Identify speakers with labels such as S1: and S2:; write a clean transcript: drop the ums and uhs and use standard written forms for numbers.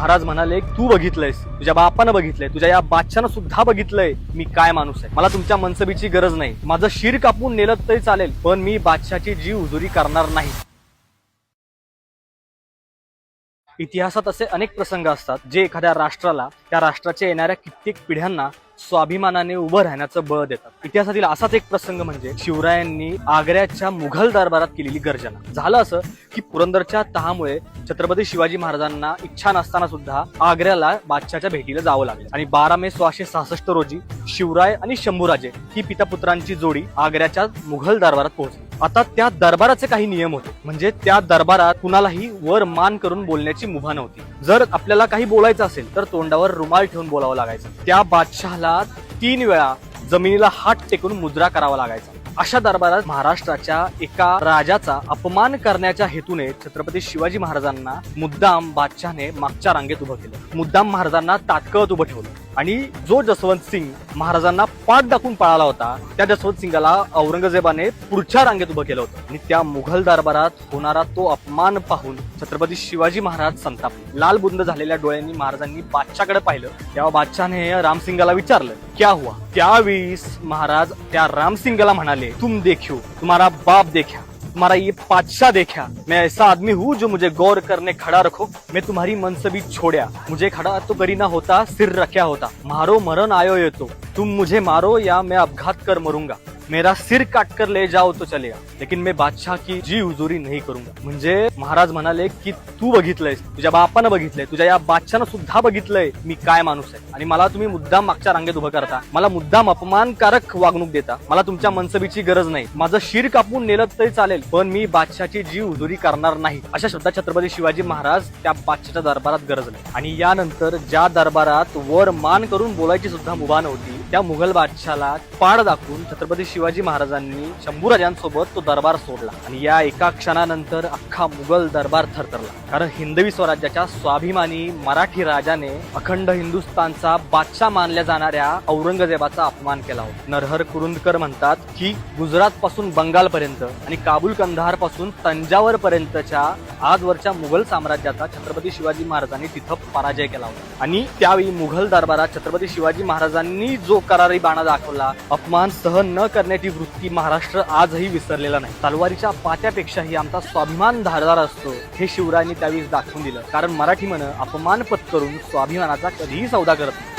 S1: महाराज म्हणाले, तू बघितलंयस, तुझ्या बापानं बघितलंय, तुझ्या या बादशानं सुद्धा बघितलंय मी काय माणूस आहे. मला तुमच्या मनसबीची गरज नाही. माझं शिर कापून नेलं तरी चालेल, पण मी बादशाची जीव हुजुरी करणार नाही. इतिहासात असे अनेक प्रसंग असतात जे एखाद्या राष्ट्राला, त्या राष्ट्राच्या येणाऱ्या कित्येक पिढ्यांना स्वाभिमानाने उभं राहण्याचं बळ देतात. इतिहासातील असाच एक प्रसंग म्हणजे शिवरायांनी आग्र्याच्या मुघल दरबारात केलेली गर्जना. झालं असं की पुरंदरच्या तहामुळे छत्रपती शिवाजी महाराजांना इच्छा नसताना सुद्धा आग्र्याला बादशाच्या भेटीला जावं लागलं आणि 12 मे 1666 रोजी शिवराय आणि शंभूराजे ही पितापुत्रांची जोडी आग्र्याच्या मुघल दरबारात पोहोचली. आता त्या दरबाराचे काही नियम होते, म्हणजे त्या दरबारात कुणालाही वर मान करून बोलण्याची मुभा नव्हती. जर आपल्याला काही बोलायचं असेल तर तोंडावर रुमाल ठेवून बोलावं लागायचं. त्या बादशहाला 3 वेळा जमिनीला हात टेकून मुजरा करावा लागायचा. अशा दरबारात महाराष्ट्राच्या एका राजाचा अपमान करण्याच्या हेतूने छत्रपती शिवाजी महाराजांना मुद्दाम बादशाने मागच्या रांगेत उभं केलं. मुद्दाम महाराजांना तात्कळत उभं ठेवलं आणि जो जसवंत सिंग महाराजांना पाठ दाखवून पळाला होता, त्या जसवंत सिंगाला औरंगजेबाने पुढच्या रांगेत उभं केलं होतं. आणि त्या मुघल दरबारात होणारा तो अपमान पाहून छत्रपती शिवाजी महाराज संतापले. लालबुंद झालेल्या डोळ्यांनी महाराजांनी बादशाकडे पाहिलं. तेव्हा बादशाने रामसिंगाला विचारलं, क्या हुआ? त्यावेळीस महाराज त्या रामसिंगाला म्हणाले, तुम देखो, तुम्हारा बाप देखा, तुम्हारा ये बादशाह देखा, मैं ऐसा आदमी हूँ जो मुझे गौर करने खड़ा रखो. मैं तुम्हारी मनसबी छोड़या, मुझे खड़ा तो करी ना होता, सिर रख्या होता. मारो मरण आयो ये तो, तुम मुझे मारो या मैं अपघात कर मरूंगा. मेरा सिर काट कर ले जाओ तो चलेगा, लेकिन मैं बादशाह की जी हुजुरी नहीं करूंगा. म्हणजे महाराज म्हणाले की तू बघितलंयस, तुझ्या बापानं बघितलंय, तुझ्या या बादशानं सुद्धा बघितलंय मी काय माणूस आहे. आणि मला तुम्ही मुद्दाम मागच्या रांगेत उभं करता, मला मुद्दाम अपमानकारक वागणूक देता. मला तुमच्या मनसबीची गरज नाही. माझं शिर कापून नेलं तरी चालेल, पण मी बादशाची जी हुजुरी करणार नाही. अशा शब्दात छत्रपती शिवाजी महाराज त्या बादशाच्या दरबारात गरजले. आणि यानंतर ज्या दरबारात वर मान करून बोलायची सुद्धा मुभा नव्हती, त्या मुघल बादशाला पाड दाखवून छत्रपती शिवाजी महाराजांनी शंभूराजांसोबत तो दरबार सोडला. आणि या एका क्षणानंतर अख्खा मुघल दरबार थरथरला. कारण हिंदवी स्वराज्याच्या स्वाभिमानी मराठी राजाने अखंड हिंदुस्थानचा बादशाह मानल्या जाणाऱ्या औरंगजेबाचा अपमान केला होता. नरहर कुरुंदकर म्हणतात की गुजरात पासून बंगाल पर्यंत आणि काबूल कंधार पासून तंजावर पर्यंतच्या आजवरच्या मुघल साम्राज्याचा छत्रपती शिवाजी महाराजांनी तिथं पराजय केला होता. आणि त्यावेळी मुघल दरबारात छत्रपती शिवाजी महाराजांनी जो करारी बाणा दाखवला, अपमान सहन न करण्याची वृत्ती महाराष्ट्र आजही विसरलेला नाही. तलवारीच्या पात्यापेक्षाही आमचा स्वाभिमान धारदार असतो हे शिवरायांनी त्यावेळी दाखवून दिलं. कारण मराठी मन अपमान पत्करून स्वाभिमानाचा कधीही सौदा करत नाही.